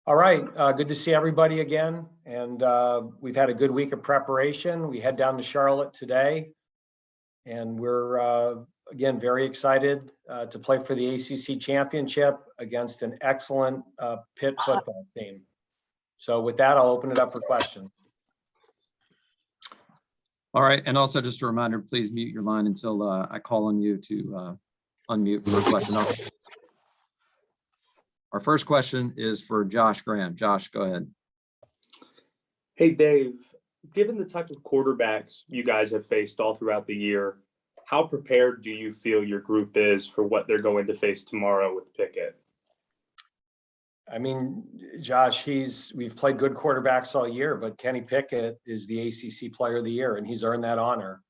All right, good to see everybody again. And we've had a good week of preparation. We head down to Charlotte today. And we're, again, very excited to play for the ACC Championship against an excellent Pitt football team. So with that, I'll open it up for questions. All right, and also just a reminder, please mute your line until I call on you to unmute for a question. Our first question is for Josh Graham. Josh, go ahead. Hey, Dave, given the type of quarterbacks you guys have faced all throughout the year, how prepared do you feel your group is for what they're going to face tomorrow with Pickett? I mean, Josh, we've played good quarterbacks all year, but Kenny Pickett is the ACC Player of the Year, and he's earned that honor.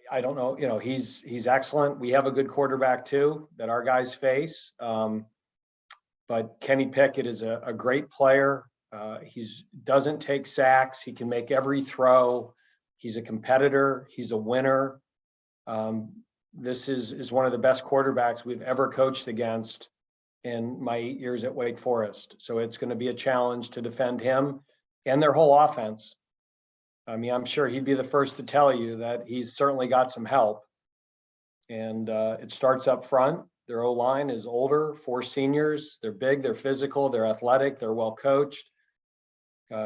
I don't know, he's excellent. We have a good quarterback too that our guys face. But Kenny Pickett is a great player. He doesn't take sacks. He can make every throw. He's a competitor. He's a winner. This is one of the best quarterbacks we've ever coached against in my 8 years at Wake Forest. So it's going to be a challenge to defend him and their whole offense. I mean, I'm sure he'd be the first to tell you that he's certainly got some help. And it starts up front. Their O-line is older, 4 seniors. They're big, they're physical, they're athletic, they're well coached.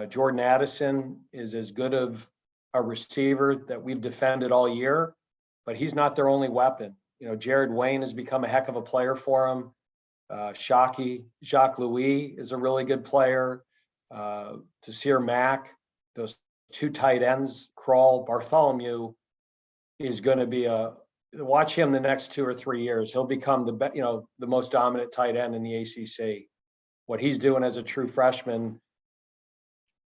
Jordan Addison is as good of a receiver that we've defended all year, but he's not their only weapon. Jared Wayne has become a heck of a player for him. Jacques Louis is a really good player. Tasir Mack, those 2 tight ends, Kroll, Bartholomew is going to be watch him the next 2 or 3 years. He'll become the most dominant tight end in the ACC. What he's doing as a true freshman,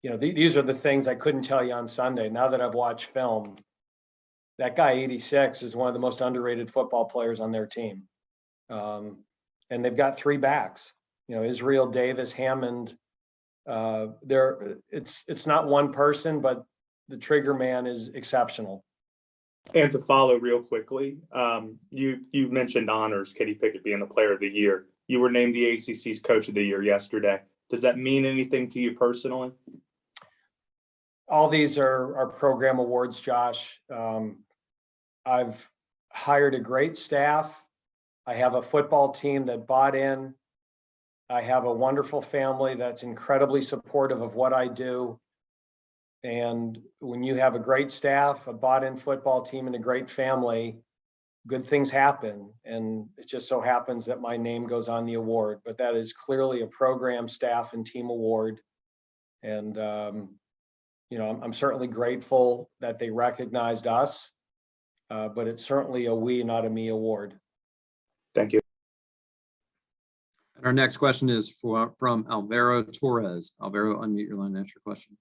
these are the things I couldn't tell you on Sunday. Now that I've watched film, that guy 86 is one of the most underrated football players on their team. And they've got 3 backs, Israel, Davis, Hammond. It's not one person, but the trigger man is exceptional. And to follow real quickly, you mentioned honors, Kenny Pickett being the Player of the Year. You were named the ACC's Coach of the Year yesterday. Does that mean anything to you personally? All these are program awards, Josh. I've hired a great staff. I have a football team that bought in. I have a wonderful family that's incredibly supportive of what I do. And when you have a great staff, a bought-in football team, and a great family, good things happen. And it just so happens that my name goes on the award, but that is clearly a program, staff, and team award. And, I'm certainly grateful that they recognized us, but it's certainly a we, not a me award. Thank you. And our next question is from Alvaro Torres. Alvaro, unmute your line and answer your question.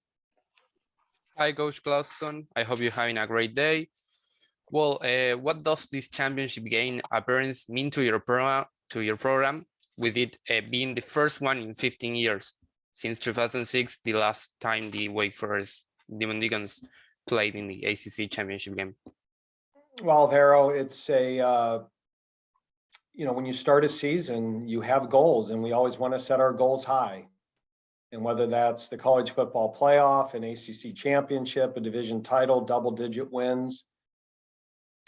Hi, Coach Clawson. I hope you're having a great day. Well, what does this championship game appearance mean to your program, with it being the first one in 15 years, since 2006, the last time the Wake Forest Demon Deacons played in the ACC Championship game? Well, Alvaro, it's when you start a season, you have goals, and we always want to set our goals high. And whether that's the college football playoff, an ACC championship, a division title, double-digit wins,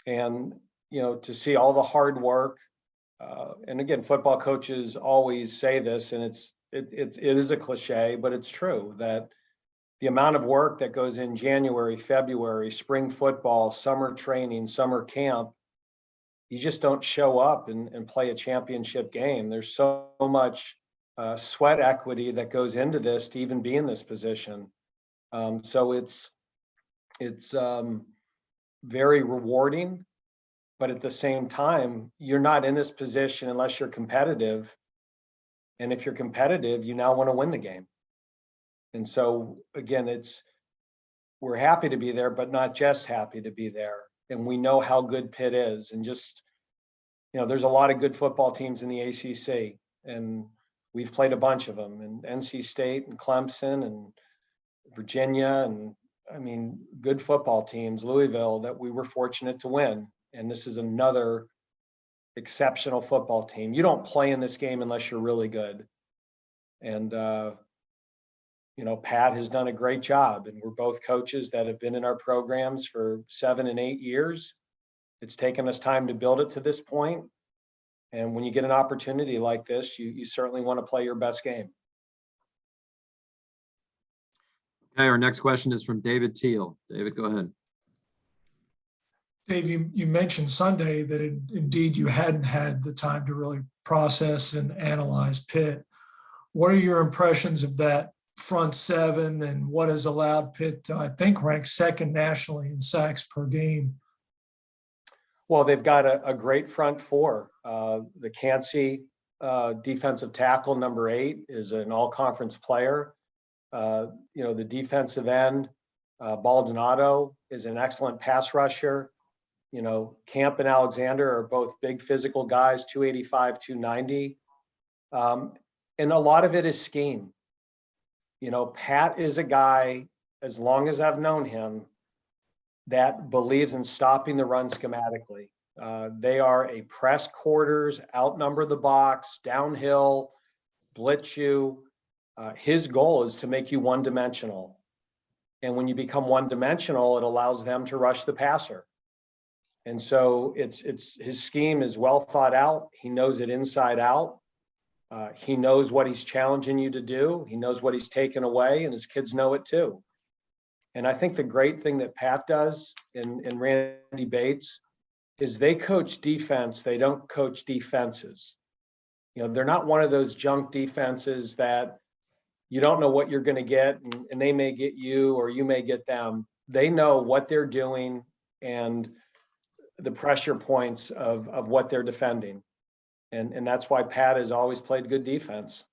and to see all the hard work. And again, football coaches always say this, and it is a cliche, but it's true that the amount of work that goes in January, February, spring football, summer training, summer camp, you just don't show up and play a championship game. There's so much sweat equity that goes into this to even be in this position. So it's very rewarding, but at the same time, you're not in this position unless you're competitive. And if you're competitive, you now want to win the game. And so again, we're happy to be there, but not just happy to be there. And we know how good Pitt is. And just, there's a lot of good football teams in the ACC, and we've played a bunch of them, and NC State and Clemson and Virginia, and good football teams, Louisville, that we were fortunate to win. And this is another exceptional football team. You don't play in this game unless you're really good. And, Pat has done a great job, and we're both coaches that have been in our programs for 7 and 8 years. It's taken us time to build it to this point. And when you get an opportunity like this, you certainly want to play your best game. Okay, our next question is from David Teal. David, go ahead. Dave, you mentioned Sunday that indeed you hadn't had the time to really process and analyze Pitt. What are your impressions of that front seven, and what has allowed Pitt to, I think, rank second nationally in sacks per game? Well, they've got a great front four. The Cansey defensive tackle, number 8, is an all-conference player. The defensive end, Baldonado, is an excellent pass rusher. Camp and Alexander are both big physical guys, 285, 290. And a lot of it is scheme. Pat is a guy, as long as I've known him, that believes in stopping the run schematically. They are a press quarters, outnumber the box, downhill, blitz you. His goal is to make you one-dimensional. And when you become one-dimensional, it allows them to rush the passer. And so it's his scheme is well thought out. He knows it inside out. He knows what he's challenging you to do. He knows what he's taken away, and his kids know it too. And I think the great thing that Pat does and Randy Bates is they coach defense. They don't coach defenses. They're not one of those junk defenses that you don't know what you're going to get, and they may get you or you may get them. They know what they're doing and the pressure points of what they're defending. And that's why Pat has always played good defense.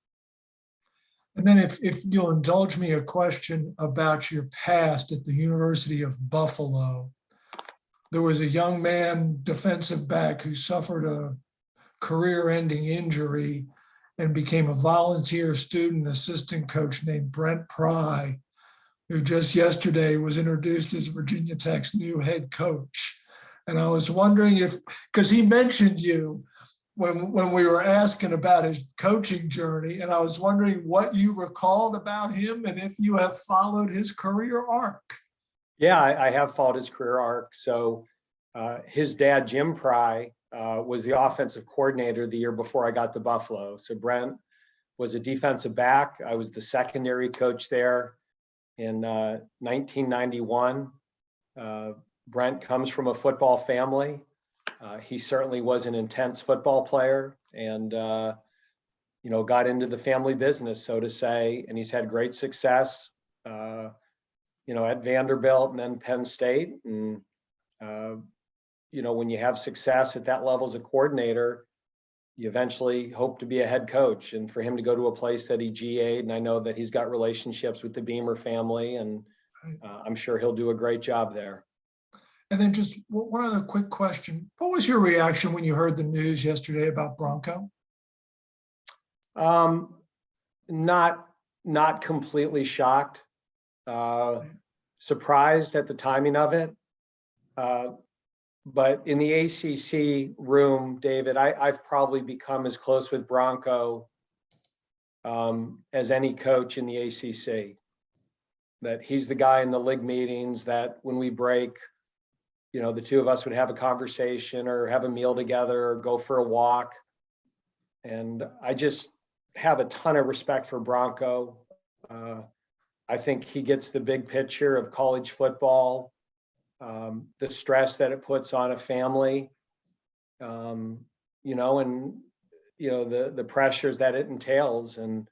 And then if you'll indulge me a question about your past at the University of Buffalo. There was a young man, defensive back, who suffered a career-ending injury and became a volunteer student assistant coach named Brent Pry, who just yesterday was introduced as Virginia Tech's new head coach. And I was wondering because he mentioned you when we were asking about his coaching journey, and I was wondering what you recalled about him and if you have followed his career arc. Yeah, I have followed his career arc. So his dad, Jim Pry, was the offensive coordinator the year before I got to Buffalo. So Brent was a defensive back. I was the secondary coach there in 1991. Brent comes from a football family. He certainly was an intense football player and, got into the family business, so to say, and he's had great success, at Vanderbilt and then Penn State. And, when you have success at that level as a coordinator, you eventually hope to be a head coach. And for him to go to a place that he GA'd, and I know that he's got relationships with the Beamer family, and I'm sure he'll do a great job there. And then just one other quick question. What was your reaction when you heard the news yesterday about Bronco? Not completely shocked, surprised at the timing of it. But in the ACC room, David, I've probably become as close with Bronco as any coach in the ACC. That he's the guy in the league meetings that when we break, the two of us would have a conversation or have a meal together or go for a walk. And I just have a ton of respect for Bronco. I think he gets the big picture of college football, the stress that it puts on a family, and the pressures that it entails. And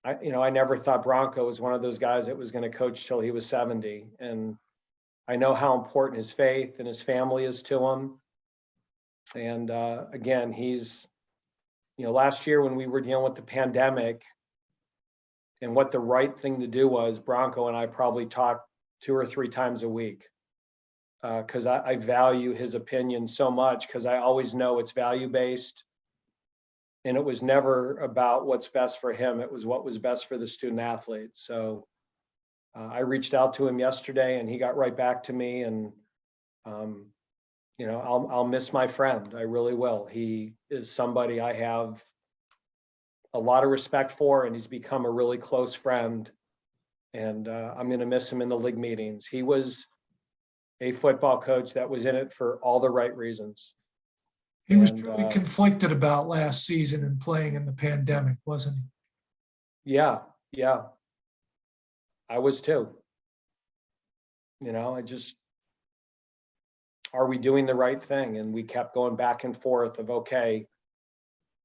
I never thought Bronco was one of those guys that was going to coach till he was 70. And I know how important his faith and his family is to him. And again, he's, last year when we were dealing with the pandemic and what the right thing to do was, Bronco and I probably talked 2 or 3 times a week because I value his opinion so much, because I always know it's value-based. And it was never about what's best for him. It was what was best for the student athlete. So I reached out to him yesterday and he got right back to me. And, I'll miss my friend. I really will. He is somebody I have a lot of respect for, and he's become a really close friend. And I'm going to miss him in the league meetings. He was a football coach that was in it for all the right reasons. He was And, really conflicted about last season and playing in the pandemic, wasn't he? Yeah. I was too. Are we doing the right thing? And we kept going back and forth of, okay,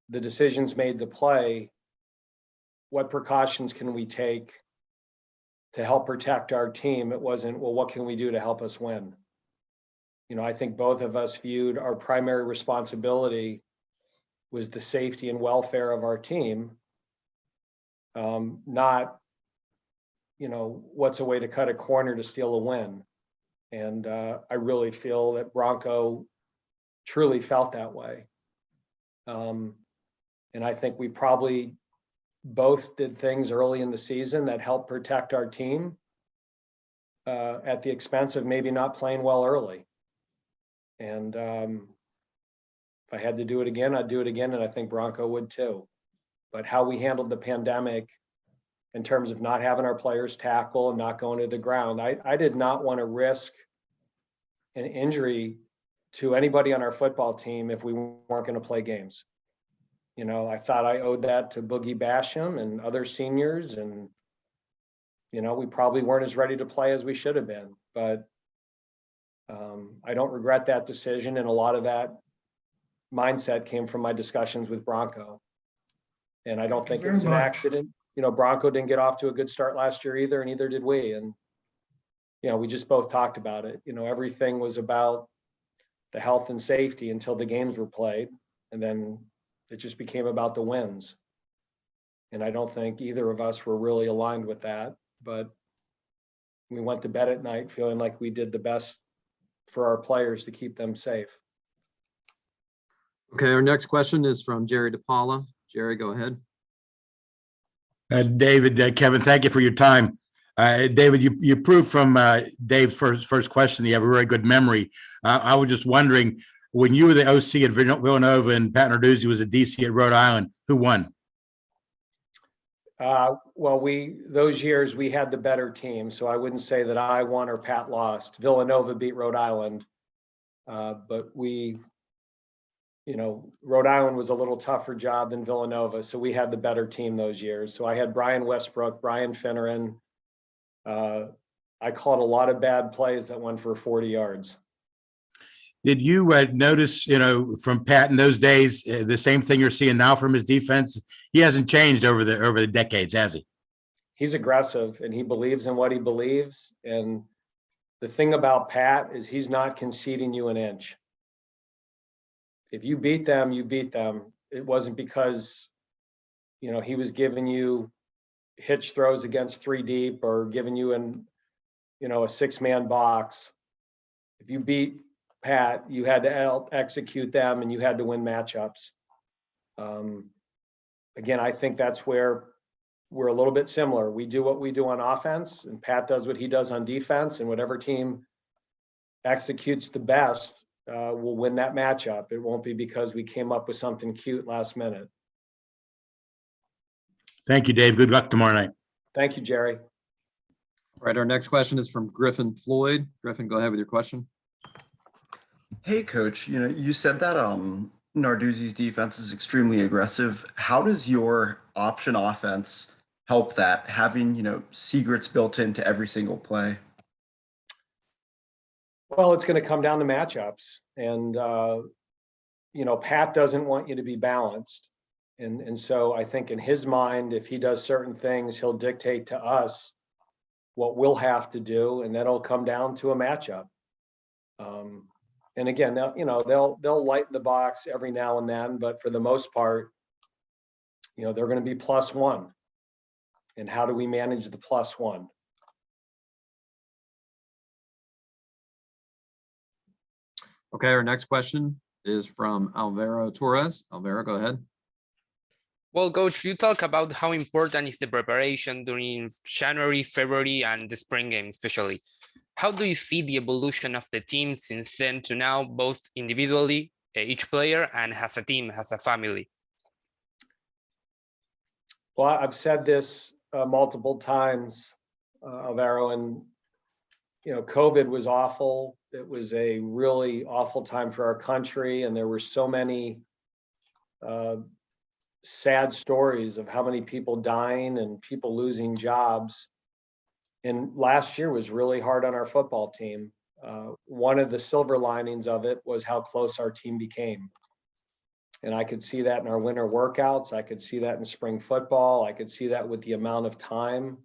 the decisions made to play, what precautions can we take to help protect our team? It wasn't, well, what can we do to help us win? I think both of us viewed our primary responsibility was the safety and welfare of our team, not, what's a way to cut a corner to steal a win. And I really feel that Bronco truly felt that way. And I think we probably both did things early in the season that helped protect our team at the expense of maybe not playing well early. And if I had to do it again, I'd do it again. And I think Bronco would too. But how we handled the pandemic in terms of not having our players tackle and not going to the ground, I did not want to risk an injury to anybody on our football team if we weren't going to play games. I thought I owed that to Boogie Basham and other seniors, and we probably weren't as ready to play as we should have been. But I don't regret that decision, and a lot of that mindset came from my discussions with Bronco. And I don't think it was an accident. Bronco didn't get off to a good start last year either, and neither did we. And we just both talked about it. Everything was about the health and safety until the games were played, and then it just became about the wins. And I don't think either of us were really aligned with that, but we went to bed at night feeling like we did the best for our players to keep them safe. Okay, our next question is from Jerry DePaula. Jerry, go ahead. David, Kevin, thank you for your time. David, you proved from Dave's first question that you have a very good memory. I was just wondering, when you were the OC at Villanova and Pat Narduzzi was a DC at Rhode Island, who won? Well, those years we had the better team, so I wouldn't say that I won or Pat lost. Villanova beat Rhode Island, but Rhode Island was a little tougher job than Villanova, so we had the better team those years. So I had Brian Westbrook, Brian Finneran. I called a lot of bad plays that went for 40 yards. Did you notice, from Pat in those days, the same thing you're seeing now from his defense? He hasn't changed over the decades, has he? He's aggressive and he believes in what he believes. And the thing about Pat is he's not conceding you an inch. If you beat them, you beat them. It wasn't because, he was giving you hitch throws against 3 deep or giving you a 6-man box. If you beat Pat, you had to execute them and you had to win matchups. Again, I think that's where we're a little bit similar. We do what we do on offense and Pat does what he does on defense, and whatever team executes the best will win that matchup. It won't be because we came up with something cute last minute. Thank you, Dave. Good luck tomorrow night. Thank you, Jerry. All right, our next question is from Griffin Floyd. Griffin, go ahead with your question. Hey, Coach, you said that Narduzzi's defense is extremely aggressive. How does your option offense help that, having, secrets built into every single play? Well, it's going to come down to matchups. And, Pat doesn't want you to be balanced. And so I think in his mind, if he does certain things, he'll dictate to us what we'll have to do, and that'll come down to a matchup. And again, they'll lighten the box every now and then, but for the most part, they're going to be +1. And how do we manage the +1? Okay, our next question is from Alvaro Torres. Alvaro, go ahead. Well, Coach, you talk about how important is the preparation during January, February, and the spring game especially. How do you see the evolution of the team since then to now, both individually, each player, and as a team, as a family? Well, I've said this multiple times, Alvaro, and COVID was awful. It was a really awful time for our country, and there were so many sad stories of how many people dying and people losing jobs. And last year was really hard on our football team. One of the silver linings of it was how close our team became. And I could see that in our winter workouts. I could see that in spring football. I could see that with the amount of time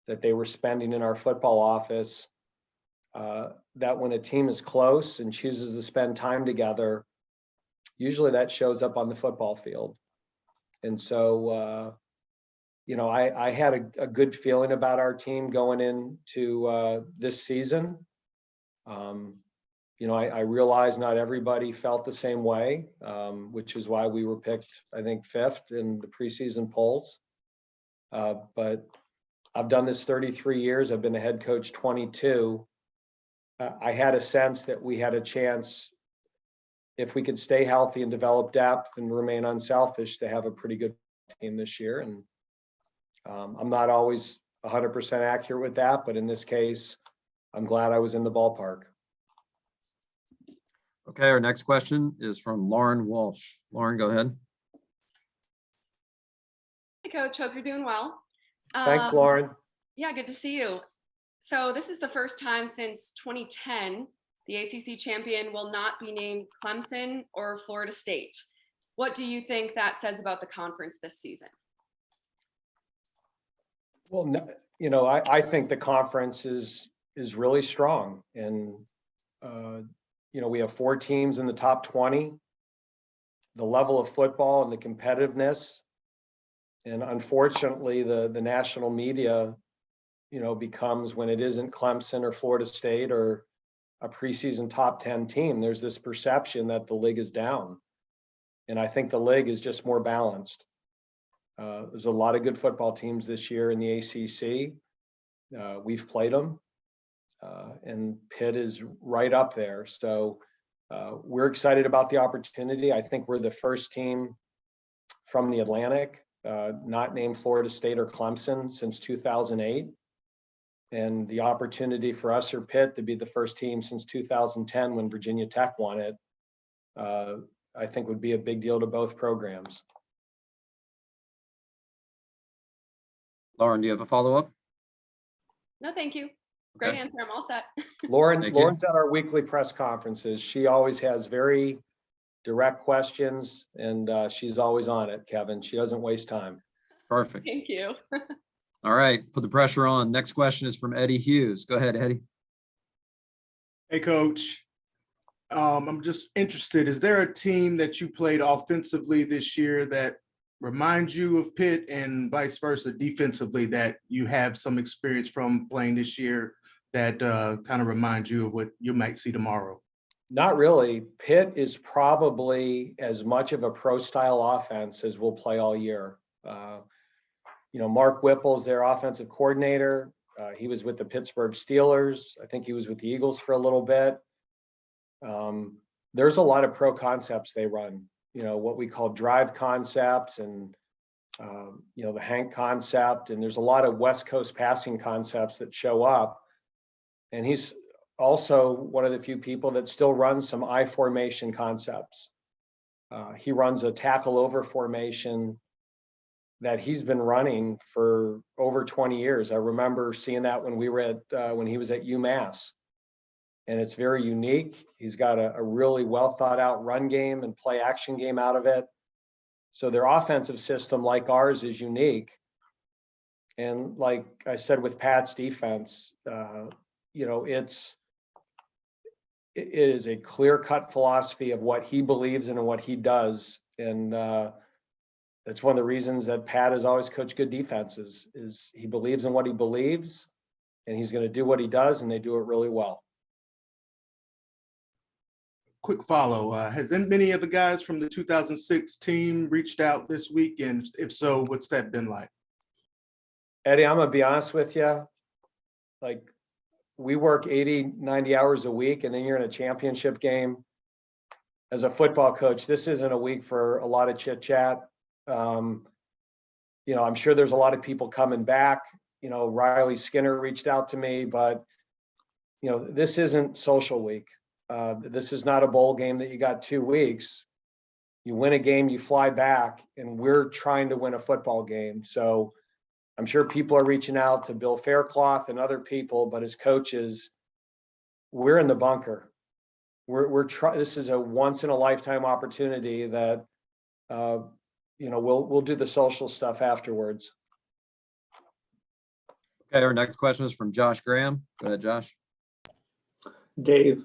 that they were spending in our football office. That when a team is close and chooses to spend time together, usually that shows up on the football field. And so, I had a good feeling about our team going into this season. I realize not everybody felt the same way, which is why we were picked, I think, 5th in the preseason polls. But I've done this 33 years. I've been a head coach 22. I had a sense that we had a chance, if we could stay healthy and develop depth and remain unselfish, to have a pretty good team this year. And I'm not always 100% accurate with that, but in this case, I'm glad I was in the ballpark. Okay, our next question is from Lauren Walsh. Lauren, go ahead. Hey, Coach. Hope you're doing well. Thanks, Lauren. Yeah, good to see you. So this is the first time since 2010 the ACC champion will not be named Clemson or Florida State. What do you think that says about the conference this season? Well, I think the conference is really strong, and we have 4 teams in the top 20. The level of football and the competitiveness, and unfortunately, the national media, becomes, when it isn't Clemson or Florida State or a preseason top 10 team, there's this perception that the league is down, and I think the league is just more balanced. There's a lot of good football teams this year in the ACC. We've played them, and Pitt is right up there. So we're excited about the opportunity. I think we're the first team from the Atlantic not named Florida State or Clemson since 2008. And the opportunity for us or Pitt to be the first team since 2010 when Virginia Tech won it, I think would be a big deal to both programs. Lauren, do you have a follow-up? No, thank you. Great Okay. answer. I'm all set. Lauren's Thank you. at our weekly press conferences. She always has very direct questions, and she's always on it, Kevin. She doesn't waste time. Perfect. Thank you. All right, put the pressure on. Next question is from Eddie Hughes. Go ahead, Eddie. Hey, Coach. I'm just interested, is there a team that you played offensively this year that reminds you of Pitt, and vice versa defensively, that you have some experience from playing this year that kind of reminds you of what you might see tomorrow? Not really. Pitt is probably as much of a pro-style offense as we'll play all year. Mark Whipple's their offensive coordinator. He was with the Pittsburgh Steelers. I think he was with the Eagles for a little bit. There's a lot of pro concepts they run, what we call drive concepts, and the Hank concept. And there's a lot of West Coast passing concepts that show up. And he's also one of the few people that still runs some I formation concepts. He runs a tackle over formation that he's been running for over 20 years. I remember seeing that when we were when he was at UMass. And it's very unique. He's got a really well thought out run game and play action game out of it. So their offensive system, like ours, is unique. And like I said with Pat's defense, it is a clear-cut philosophy of what he believes in and what he does. And that's one of the reasons that Pat has always coached good defenses, is he believes in what he believes, and he's going to do what he does, and they do it really well. Quick follow, has many of the guys from the 2006 team reached out this week? And if so, what's that been like? Eddie, I'm going to be honest with you. Like, we work 80, 90 hours a week, and then you're in a championship game. As a football coach, this isn't a week for a lot of chit chat. You know, I'm sure there's a lot of people coming back. You know, Riley Skinner reached out to me, but you know, this isn't social week. This is not a bowl game that you got 2 weeks. You win a game, you fly back, and we're trying to win a football game. So I'm sure people are reaching out to Bill Faircloth and other people, but as coaches, we're in the bunker. This is a once in a lifetime opportunity that, you know, we'll do the social stuff afterwards. Okay, our next question is from Josh Graham. Go ahead, Josh. Dave,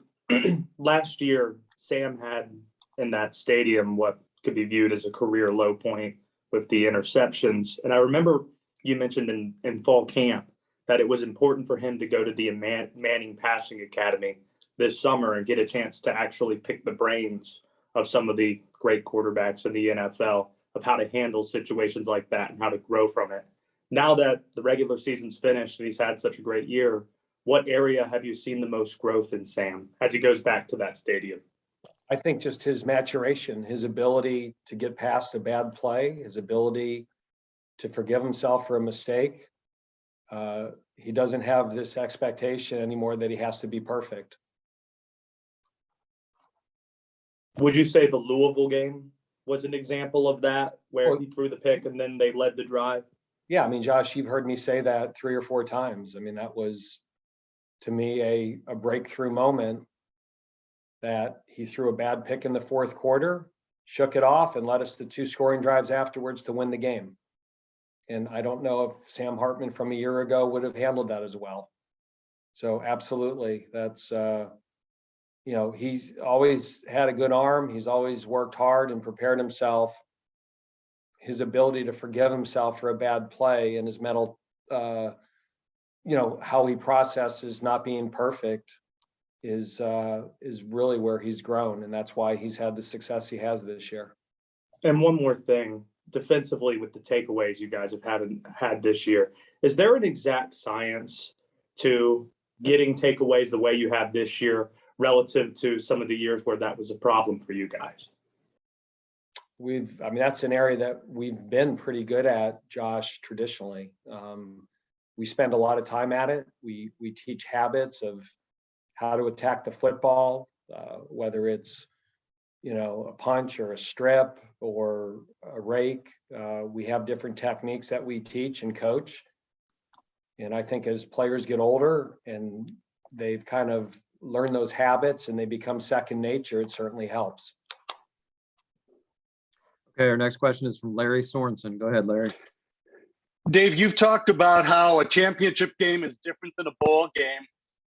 last year, Sam had in that stadium what could be viewed as a career low point with the interceptions. And I remember you mentioned in fall camp that it was important for him to go to the Manning Passing Academy this summer and get a chance to actually pick the brains of some of the great quarterbacks in the NFL of how to handle situations like that and how to grow from it. Now that the regular season's finished and he's had such a great year, what area have you seen the most growth in Sam as he goes back to that stadium? I think just his maturation, his ability to get past a bad play, his ability to forgive himself for a mistake. He doesn't have this expectation anymore that he has to be perfect. Would you say the Louisville game was an example of that, where Well, he threw the pick and then they led the drive? Yeah, I mean, Josh, you've heard me say that 3 or 4 times. I mean, that was, to me, a breakthrough moment that he threw a bad pick in the 4th quarter, shook it off, and led us to 2 scoring drives afterwards to win the game. And I don't know if Sam Hartman from a year ago would have handled that as well. So absolutely, that's, you know, he's always had a good arm. He's always worked hard and prepared himself. His ability to forgive himself for a bad play and his mental, you know, how he processes not being perfect is really where he's grown. And that's why he's had the success he has this year. And one more thing, defensively with the takeaways you guys have had this year, is there an exact science to getting takeaways the way you have this year relative to some of the years where that was a problem for you guys? I mean, that's an area that we've been pretty good at, Josh, traditionally. We spend a lot of time at it. We teach habits of how to attack the football, whether it's, you know, a punch or a strip or a rake. We have different techniques that we teach and coach. And I think as players get older and they've kind of learned those habits and they become second nature, it certainly helps. Okay, our next question is from Larry Sorensen. Go ahead, Larry. Dave, you've talked about how a championship game is different than a bowl game.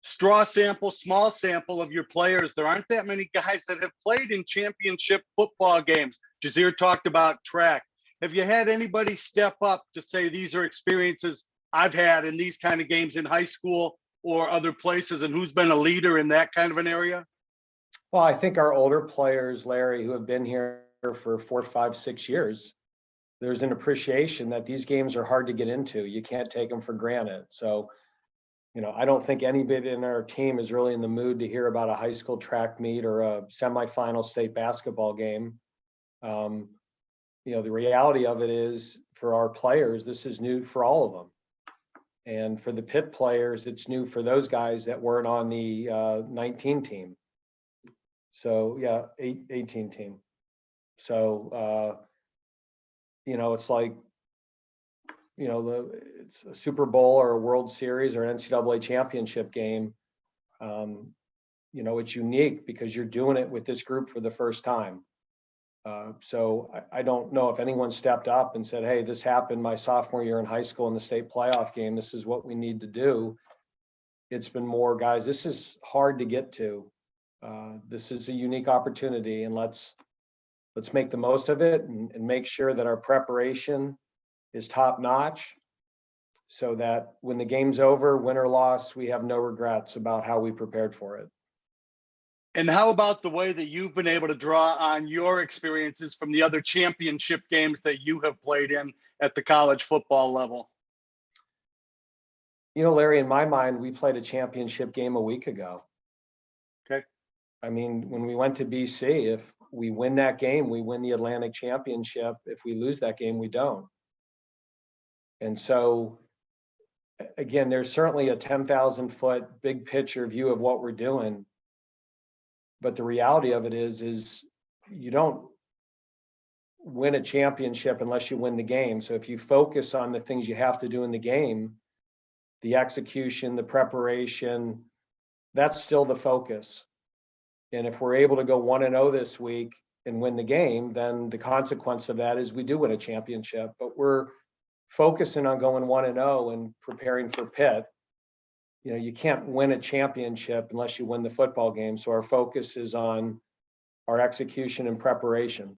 Straw sample, small sample of your players. There aren't that many guys that have played in championship football games. Jazir talked about track. Have you had anybody step up to say these are experiences I've had in these kind of games in high school or other places, and who's been a leader in that kind of an area? Well, I think our older players, Larry, who have been here for 4, 5, 6 years, there's an appreciation that these games are hard to get into. You can't take them for granted. So, you know, I don't think anybody in our team is really in the mood to hear about a high school track meet or a semifinal state basketball game. You know, the reality of it is for our players, this is new for all of them. And for the Pitt players, it's new for those guys that weren't on the 19 team. So yeah, 18 team. So, you know, it's like, you know, it's a Super Bowl or a World Series or an NCAA championship game. You know, it's unique because you're doing it with this group for the first time. So I don't know if anyone stepped up and said, hey, this happened my sophomore year in high school in the state playoff game. This is what we need to do. It's been more, guys, this is hard to get to. This is a unique opportunity, and let's make the most of it and make sure that our preparation is top notch so that when the game's over, win or loss, we have no regrets about how we prepared for it. And how about the way that you've been able to draw on your experiences from the other championship games that you have played in at the college football level? You know, Larry, in my mind, we played a championship game a week ago. Okay. I mean, when we went to BC, if we win that game, we win the Atlantic Championship. If we lose that game, we don't. And so, again, there's certainly a 10,000-foot big picture view of what we're doing. But the reality of it is you don't win a championship unless you win the game. So if you focus on the things you have to do in the game, the execution, the preparation, that's still the focus. And if we're able to go 1-0 this week and win the game, then the consequence of that is we do win a championship. But we're focusing on going 1-0 and preparing for Pitt. You know, you can't win a championship unless you win the football game. So our focus is on our execution and preparation.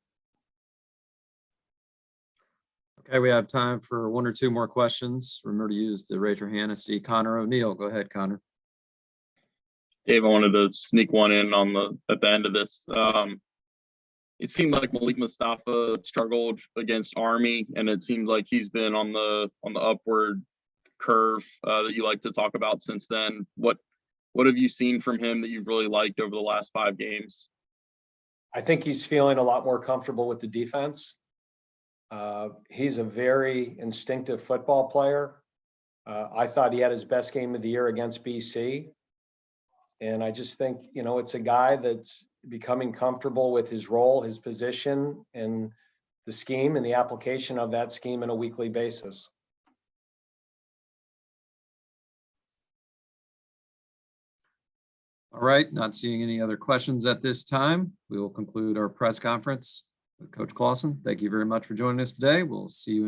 Okay, we have time for one or two more questions. Remember to raise your hand. I see Connor O'Neill. Go ahead, Connor. Dave, I wanted to sneak one in at the end of this. It seemed like Malik Mustafa struggled against Army, and it seemed like he's been on the upward curve that you like to talk about since then. What have you seen from him that you've really liked over the last 5 games? I think he's feeling a lot more comfortable with the defense. He's a very instinctive football player. I thought he had his best game of the year against BC. And I just think, you know, it's a guy that's becoming comfortable with his role, his position, and the scheme and the application of that scheme on a weekly basis. All right, not seeing any other questions at this time. We will conclude our press conference with Coach Clawson. Thank you very much for joining us today. We'll see you